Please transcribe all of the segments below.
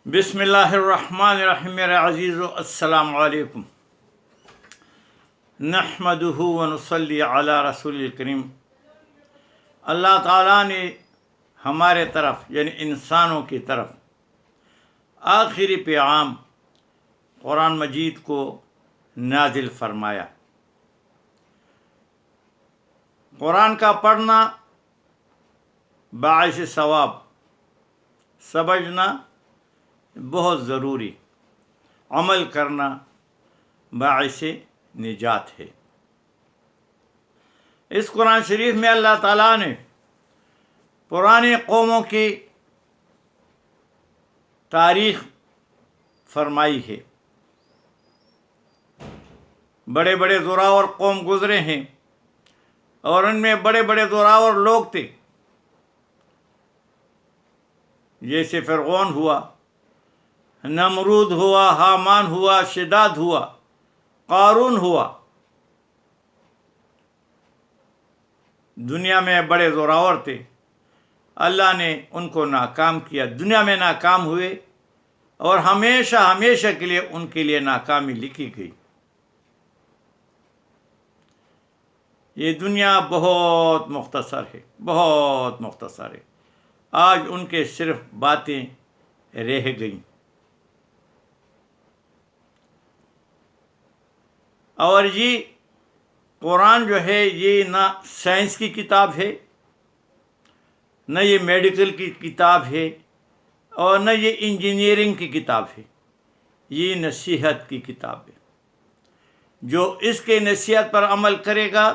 بسم اللہ الرحمن الرحیم. میرے عزیزو السلام علیکم. نحمدہ ونصلی علی رسول الکریم. اللہ تعالیٰ نے ہمارے طرف یعنی انسانوں کی طرف آخری پیغام قرآن مجید کو نازل فرمایا. قرآن کا پڑھنا باعث ثواب، سمجھنا بہت ضروری، عمل کرنا باعث نجات ہے. اس قرآن شریف میں اللہ تعالیٰ نے پرانی قوموں کی تاریخ فرمائی ہے. بڑے بڑے زوراور قوم گزرے ہیں اور ان میں بڑے بڑے زوراور لوگ تھے، جیسے فرعون ہوا، نمرود ہوا، حامان ہوا، شداد ہوا، قارون ہوا. دنیا میں بڑے زوراور تھے، اللہ نے ان کو ناکام کیا، دنیا میں ناکام ہوئے اور ہمیشہ ہمیشہ کے لیے ان کے لیے ناکامی لکھی گئی. یہ دنیا بہت مختصر ہے، بہت مختصر ہے. آج ان کے صرف باتیں رہ گئیں. اور یہ قرآن جو ہے یہ نہ سائنس کی کتاب ہے، نہ یہ میڈیکل کی کتاب ہے، اور نہ یہ انجینئرنگ کی کتاب ہے. یہ نصیحت کی کتاب ہے. جو اس کے نصیحت پر عمل کرے گا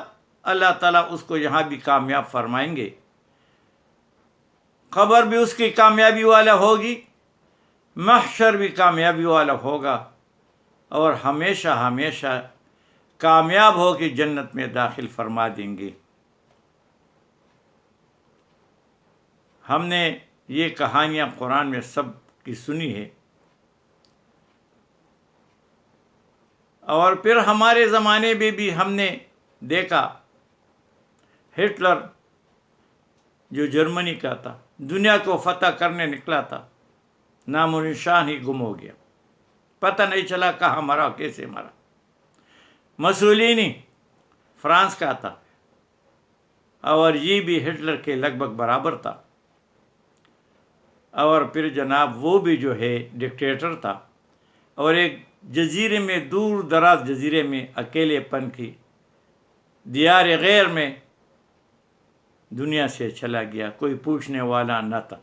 اللہ تعالیٰ اس کو یہاں بھی کامیاب فرمائیں گے. قبر بھی اس کی کامیابی والا ہوگی، محشر بھی کامیابی والا ہوگا، اور ہمیشہ ہمیشہ کامیاب ہو کے جنت میں داخل فرما دیں گے. ہم نے یہ کہانیاں قرآن میں سب کی سنی ہے، اور پھر ہمارے زمانے میں بھی ہم نے دیکھا ہٹلر جو جرمنی کا تھا، دنیا کو فتح کرنے نکلا تھا، نام و نشان ہی گم ہو گیا، پتہ نہیں چلا کہاں مرا کیسے مرا. مسولینی فرانس کا تھا اور یہ بھی ہٹلر کے لگ بھگ برابر تھا. اور پھر جناب وہ بھی جو ہے ڈکٹیٹر تھا، اور ایک جزیرے میں، دور دراز جزیرے میں، اکیلے پن کی دیار غیر میں دنیا سے چلا گیا، کوئی پوچھنے والا نہ تھا.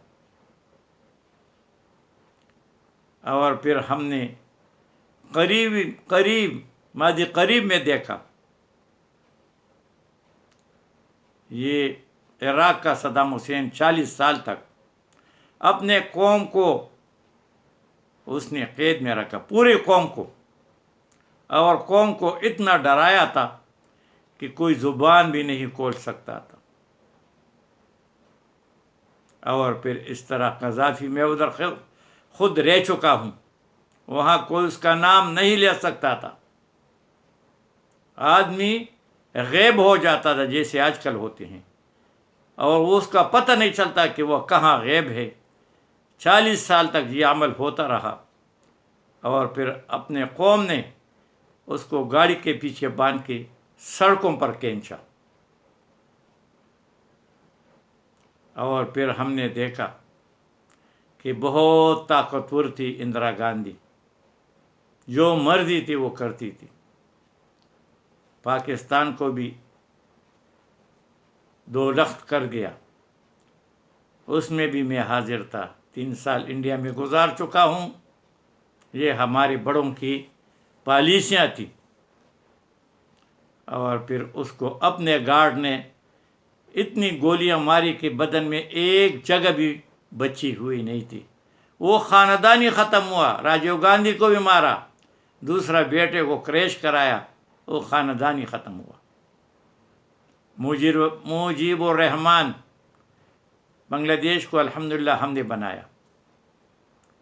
اور پھر ہم نے ماضی قریب میں دیکھا یہ عراق کا صدام حسین 40 سال تک اپنے قوم کو اس نے قید میں رکھا، پوری قوم کو، اور قوم کو اتنا ڈرایا تھا کہ کوئی زبان بھی نہیں کھول سکتا تھا. اور پھر اس طرح قذافی، میں ادھر خود رہ چکا ہوں، وہاں کوئی اس کا نام نہیں لے سکتا تھا. آدمی غیب ہو جاتا تھا جیسے آج کل ہوتے ہیں، اور وہ اس کا پتہ نہیں چلتا کہ وہ کہاں غیب ہے. 40 سال تک یہ عمل ہوتا رہا، اور پھر اپنے قوم نے اس کو گاڑی کے پیچھے باندھ کے سڑکوں پر کھینچا. اور پھر ہم نے دیکھا کہ بہت طاقتور تھی اندرا گاندھی، جو مرضی تھی وہ کرتی تھی. پاکستان کو بھی 2 لخت کر گیا، اس میں بھی میں حاضر تھا. 3 سال انڈیا میں گزار چکا ہوں. یہ ہمارے بڑوں کی پالیسیاں تھیں. اور پھر اس کو اپنے گارڈ نے اتنی گولیاں ماری کہ بدن میں ایک جگہ بھی بچی ہوئی نہیں تھی. وہ خاندانی ختم ہوا. راجیو گاندھی کو بھی مارا، دوسرا بیٹے کو کریش کرایا، وہ خاندانی ختم ہوا. مجیب الرحمان بنگلہ دیش کو الحمدللہ ہم نے بنایا،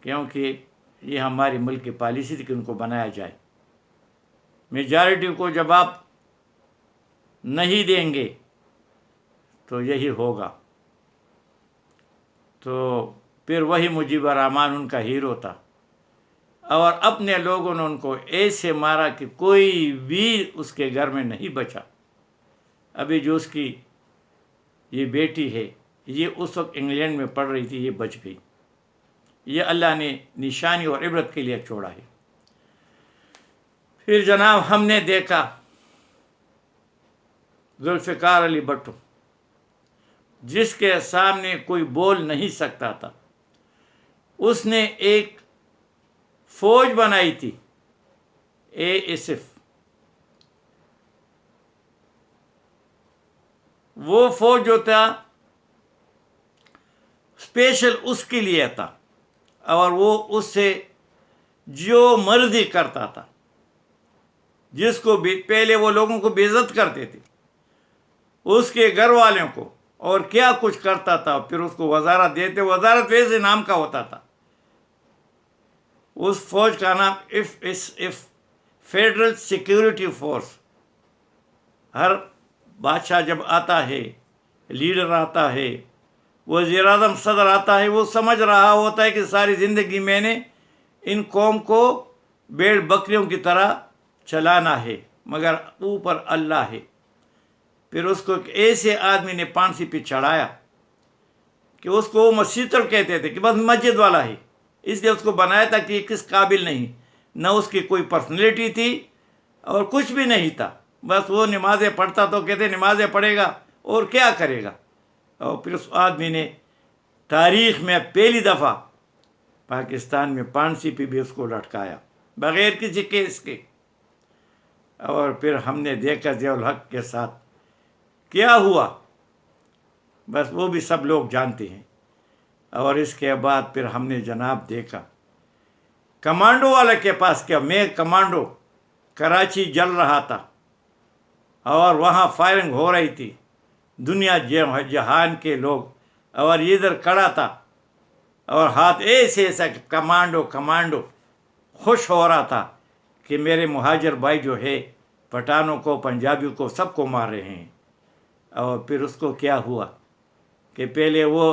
کیونکہ یہ ہمارے ملک کی پالیسی تھی کہ ان کو بنایا جائے. میجارٹی کو جب آپ نہیں دیں گے تو یہی ہوگا. تو پھر وہی مجیب الرحمن ان کا ہیرو تھا، اور اپنے لوگوں نے ان کو ایسے مارا کہ کوئی بھی اس کے گھر میں نہیں بچا۔ ابھی جو اس کی یہ بیٹی ہے، یہ اس وقت انگلینڈ میں پڑھ رہی تھی، یہ بچ گئی۔ یہ اللہ نے نشانی اور عبرت کے لیے چھوڑا ہے۔ پھر جناب ہم نے دیکھا ذوالفقار علی بھٹو، جس کے سامنے کوئی بول نہیں سکتا تھا، اس نے ایک فوج بنائی تھی، ASF۔ وہ فوج جو تھا اسپیشل اس کے لیے تھا، اور وہ اس سے جو مرضی کرتا تھا، جس کو پہلے وہ لوگوں کو بے عزت کرتے تھے، اس کے گھر والوں کو، اور کیا کچھ کرتا تھا، پھر اس کو وزارت دیتے۔ وزارت ویسے نام کا ہوتا تھا۔ اس فوج کا نام FSF، فیڈرل سیکیورٹی فورس۔ ہر بادشاہ جب آتا ہے، لیڈر آتا ہے، وزیر اعظم، صدر آتا ہے، وہ سمجھ رہا ہوتا ہے کہ ساری زندگی میں نے ان قوم کو بھیڑ بکریوں کی طرح چلانا ہے، مگر اوپر اللہ ہے۔ پھر اس کو ایک ایسے آدمی نے پھانسی پہ چڑھایا کہ اس کو وہ مسیطر کہتے تھے کہ بس مسجد والا ہے، اس لیے اس کو بنایا تھا کہ یہ کس قابل نہیں، نہ اس کی کوئی پرسنالٹی تھی اور کچھ بھی نہیں تھا، بس وہ نمازیں پڑھتا تو کہتے نمازیں پڑھے گا اور کیا کرے گا۔ اور پھر اس آدمی نے تاریخ میں پہلی دفعہ پاکستان میں پھانسی پہ بھی اس کو لٹکایا بغیر کسی کیس کے۔ اور پھر ہم نے دیکھا ضیاء الحق کے ساتھ کیا ہوا، بس وہ بھی سب لوگ جانتے ہیں۔ اور اس کے بعد پھر ہم نے جناب دیکھا کمانڈو والے کے پاس کیا، میں کمانڈو، کراچی جل رہا تھا اور وہاں فائرنگ ہو رہی تھی، دنیا جہان کے لوگ، اور ادھر کھڑا تھا اور ہاتھ ایسے ایسا کمانڈو کمانڈو، خوش ہو رہا تھا کہ میرے مہاجر بھائی جو ہے پٹھانوں کو، پنجابیوں کو، سب کو مار رہے ہیں۔ اور پھر اس کو کیا ہوا کہ پہلے وہ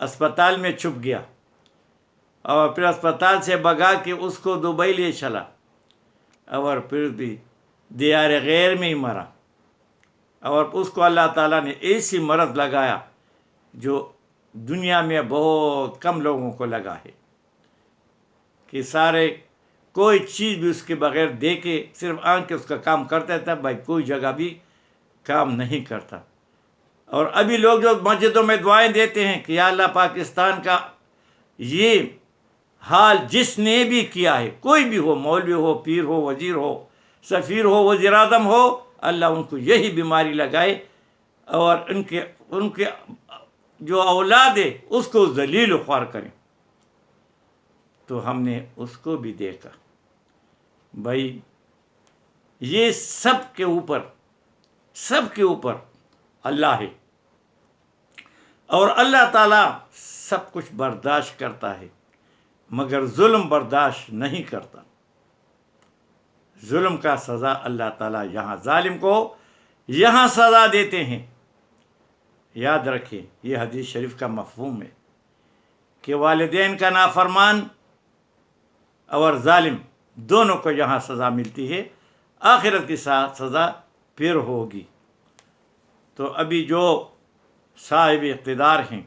اسپتال میں چھپ گیا، اور پھر اسپتال سے بھگا کے اس کو دبئی لے چلا، اور پھر بھی دیار غیر میں ہی مرا۔ اور اس کو اللہ تعالیٰ نے ایسی مرض لگایا جو دنیا میں بہت کم لوگوں کو لگا ہے، کہ سارے کوئی چیز بھی اس کے بغیر دیکھے، صرف آنکھ کے اس کا کام کرتا تھا، بھائی کوئی جگہ بھی کام نہیں کرتا۔ اور ابھی لوگ جو مسجدوں میں دعائیں دیتے ہیں کہ یا اللہ پاکستان کا یہ حال جس نے بھی کیا ہے، کوئی بھی ہو، مولوی ہو، پیر ہو، وزیر ہو، سفیر ہو، وزیر اعظم ہو، اللہ ان کو یہی بیماری لگائے، اور ان کے جو اولاد ہے اس کو ذلیل و خوار کریں۔ تو ہم نے اس کو بھی دیکھا، بھائی یہ سب کے اوپر اللہ ہے، اور اللہ تعالیٰ سب کچھ برداشت کرتا ہے، مگر ظلم برداشت نہیں کرتا۔ ظلم کا سزا اللہ تعالیٰ یہاں ظالم کو یہاں سزا دیتے ہیں۔ یاد رکھیں، یہ حدیث شریف کا مفہوم ہے کہ والدین کا نافرمان اور ظالم دونوں کو یہاں سزا ملتی ہے، آخرت کی سزا پھر ہوگی۔ تو ابھی جو صاحب اقتدار ہیں،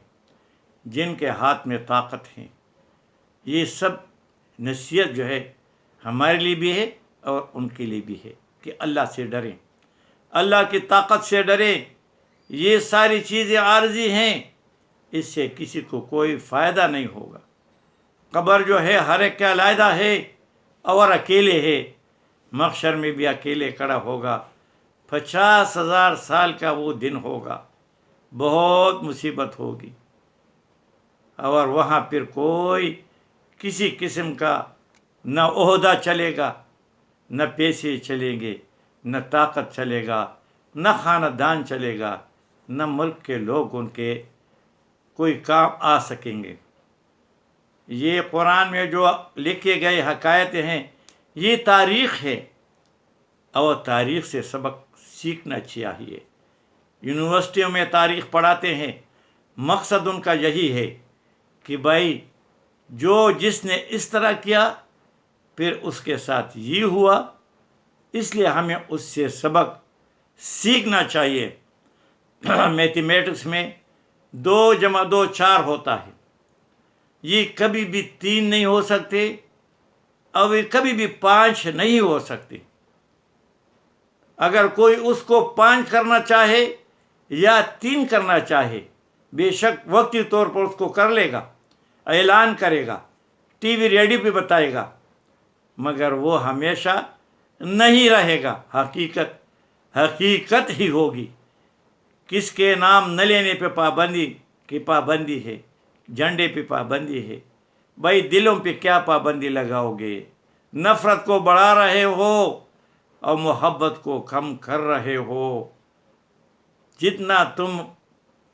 جن کے ہاتھ میں طاقت ہے، یہ سب نصیحت جو ہے ہمارے لیے بھی ہے اور ان کے لیے بھی ہے کہ اللہ سے ڈریں، اللہ کی طاقت سے ڈریں۔ یہ ساری چیزیں عارضی ہیں، اس سے کسی کو کوئی فائدہ نہیں ہوگا۔ قبر جو ہے ہر ایک کا علیحدہ ہے اور اکیلے ہے، محشر میں بھی اکیلے کھڑا ہوگا۔ 50,000 سال کا وہ دن ہوگا، بہت مصیبت ہوگی، اور وہاں پھر کوئی کسی قسم کا نہ عہدہ چلے گا، نہ پیسے چلیں گے، نہ طاقت چلے گا، نہ خاندان چلے گا، نہ ملک کے لوگ ان کے کوئی کام آ سکیں گے۔ یہ قرآن میں جو لکھے گئے حقائق ہیں، یہ تاریخ ہے، اور تاریخ سے سبق سیکھنا چاہیے۔ یونیورسٹیوں میں تاریخ پڑھاتے ہیں، مقصد ان کا یہی ہے کہ بھائی جس نے اس طرح کیا پھر اس کے ساتھ یہ ہوا، اس لیے ہمیں اس سے سبق سیکھنا چاہیے۔ میتھمیٹکس میں 2 + 2 4 ہوتا ہے، یہ کبھی بھی 3 نہیں ہو سکتے اور یہ کبھی بھی 5 نہیں ہو سکتے۔ اگر کوئی اس کو 5 کرنا چاہے یا 3 کرنا چاہے، بے شک وقتی طور پر اس کو کر لے گا، اعلان کرے گا، ٹی وی ریڈیو پہ بتائے گا، مگر وہ ہمیشہ نہیں رہے گا۔ حقیقت ہی ہوگی۔ کس کے نام نہ لینے پہ پابندی ہے، جھنڈے پہ پابندی ہے۔ بھائی دلوں پہ کیا پابندی لگاؤ گے؟ نفرت کو بڑھا رہے ہو اور محبت کو کم کر رہے ہو۔ جتنا تم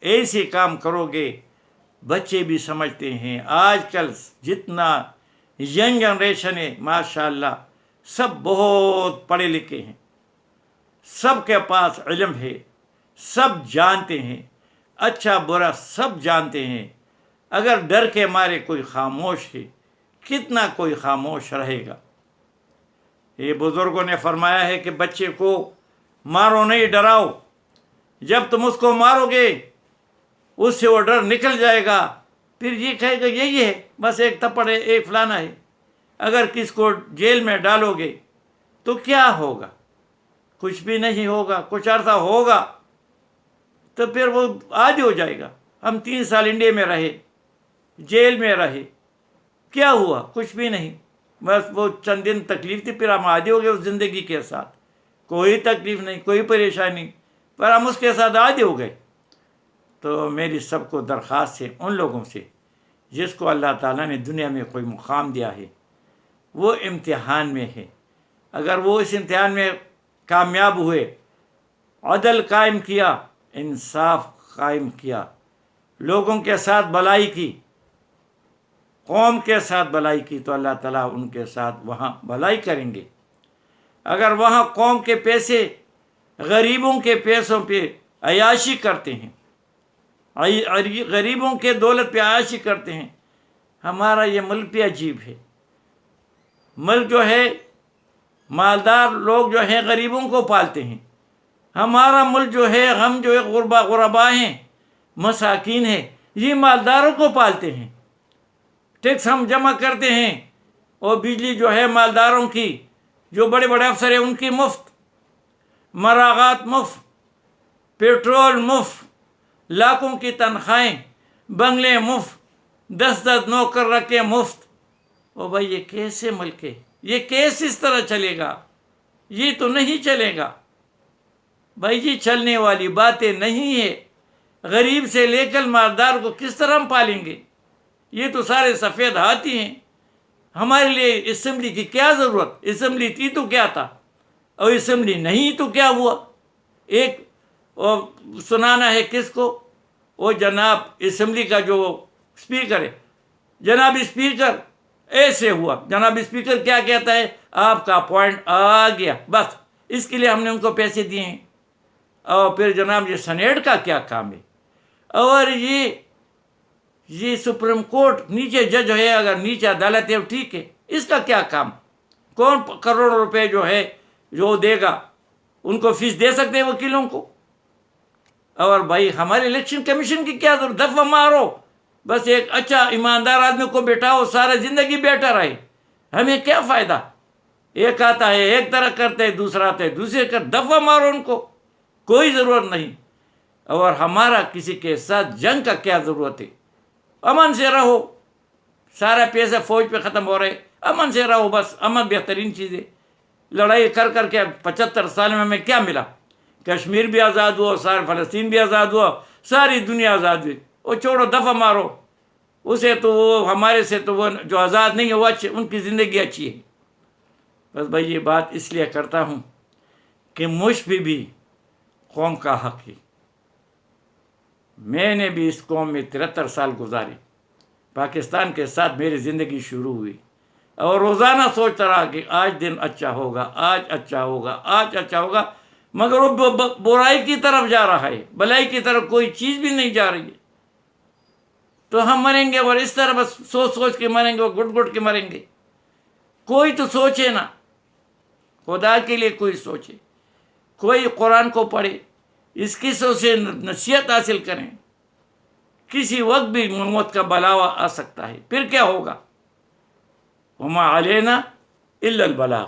ایسے کام کرو گے، بچے بھی سمجھتے ہیں، آج کل جتنا ینگ جنریشن ہے ماشاءاللہ سب بہت پڑھے لکھے ہیں، سب کے پاس علم ہے، سب جانتے ہیں، اچھا برا سب جانتے ہیں۔ اگر ڈر کے مارے کوئی خاموش ہے، کتنا کوئی خاموش رہے گا؟ یہ بزرگوں نے فرمایا ہے کہ بچے کو مارو نہیں، ڈراؤ۔ جب تم اس کو مارو گے اس سے وہ ڈر نکل جائے گا، پھر یہ کہے گا یہی ہے، بس ایک تھپڑ ہے، ایک فلانا ہے۔ اگر کس کو جیل میں ڈالو گے تو کیا ہوگا؟ کچھ بھی نہیں ہوگا، کچھ عرصہ ہوگا تو پھر وہ عادی ہو جائے گا۔ ہم 3 سال انڈیا میں رہے، جیل میں رہے، کیا ہوا؟ کچھ بھی نہیں، بس وہ چند دن تکلیف تھی، پھر ہم عادی ہو گئے اس زندگی کے ساتھ، کوئی تکلیف نہیں، کوئی پریشانی، پر ہم اس کے ساتھ عادی ہو گئے۔ تو میری سب کو درخواست ہے ان لوگوں سے جس کو اللہ تعالیٰ نے دنیا میں کوئی مقام دیا ہے، وہ امتحان میں ہے، اگر وہ اس امتحان میں کامیاب ہوئے، عدل قائم کیا، انصاف قائم کیا، لوگوں کے ساتھ بھلائی کی، قوم کے ساتھ بھلائی کی، تو اللہ تعالیٰ ان کے ساتھ وہاں بھلائی کریں گے۔ اگر وہاں قوم کے پیسے غریبوں کے پیسوں پہ عیاشی کرتے ہیں، غریبوں کے دولت پہ عیاشی کرتے ہیں، ہمارا یہ ملک بھی عجیب ہے۔ ملک جو ہے، مالدار لوگ جو ہیں غریبوں کو پالتے ہیں، ہمارا ملک جو ہے، ہم جو ہے غربا ہیں، مساکین ہیں، یہ مالداروں کو پالتے ہیں۔ ٹیکس ہم جمع کرتے ہیں اور بجلی جو ہے مالداروں کی، جو بڑے بڑے افسر ہیں ان کی مفت، مراغات مفت، پیٹرول مفت، لاکھوں کی تنخواہیں، بنگلے مفت، 10 نوکر رکھے مفت۔ او بھائی یہ کیسے ملک ہے؟ یہ کیسے اس طرح چلے گا؟ یہ تو نہیں چلے گا بھائی، یہ چلنے والی باتیں نہیں ہے۔ غریب سے لے کر مالدار کو کس طرح ہم پالیں گے؟ یہ تو سارے سفید ہاتھی ہیں۔ ہمارے لیے اسمبلی کی کیا ضرورت؟ اسمبلی تھی تو کیا تھا، اور اسمبلی نہیں تو کیا ہوا؟ ایک سنانا ہے کس کو؟ وہ جناب اسمبلی کا جو اسپیکر ہے، جناب اسپیکر ایسے ہوا، جناب اسپیکر کیا کہتا ہے؟ آپ کا پوائنٹ آ گیا، بس اس کے لیے ہم نے ان کو پیسے دیے ہیں۔ اور پھر جناب یہ سینیٹ کا کیا کام ہے؟ اور یہ سپریم کورٹ نیچے جج ہے، اگر نیچے عدالت ہے ٹھیک ہے، اس کا کیا کام؟ کون کروڑوں روپے جو ہے جو دے گا؟ ان کو فیس دے سکتے ہیں وکیلوں کو؟ اور بھائی ہمارے الیکشن کمیشن کی کیا ضرورت؟ دفعہ مارو، بس ایک اچھا ایماندار آدمی کو بیٹھاؤ، سارا زندگی بیٹھا رہے، ہمیں کیا فائدہ؟ ایک آتا ہے ایک طرح کرتے ہے، دوسرا آتا ہے دوسرے کر، دفعہ مارو ان کو، کوئی ضرورت نہیں۔ اور ہمارا کسی کے ساتھ جنگ کا کیا ضرورت ہے؟ امن سے رہو، سارا پیسہ فوج پہ ختم ہو رہے، امن سے رہو، بس امن بہترین چیز ہے۔ لڑائی کر کر کے 75 سال میں ہمیں کیا ملا؟ کشمیر بھی آزاد ہوا، سارا فلسطین بھی آزاد ہوا، ساری دنیا آزاد ہوئی۔ وہ چھوڑو، دفعہ مارو اسے، تو وہ ہمارے سے تو وہ جو آزاد نہیں ہے وہ اچھے، ان کی زندگی اچھی ہے۔ بس بھائی یہ بات اس لیے کرتا ہوں کہ مجھ پہ بھی قوم کا حق ہے۔ میں نے بھی اس قوم میں 73 سال گزارے، پاکستان کے ساتھ میری زندگی شروع ہوئی، اور روزانہ سوچتا رہا کہ آج دن اچھا ہوگا، آج اچھا ہوگا، آج اچھا ہوگا، مگر وہ برائی کی طرف جا رہا ہے، بھلائی کی طرف کوئی چیز بھی نہیں جا رہی ہے۔ تو ہم مریں گے اور اس طرح بس سوچ سوچ کے مریں گے اور گٹ گٹ کے مریں گے. کوئی تو سوچے نا، خدا کے لیے کوئی سوچے، کوئی قرآن کو پڑھے، اس قصوں سے نصیحت حاصل کریں. کسی وقت بھی موت کا بلاوا آ سکتا ہے، پھر کیا ہوگا؟ وما علینا الا البلاغ.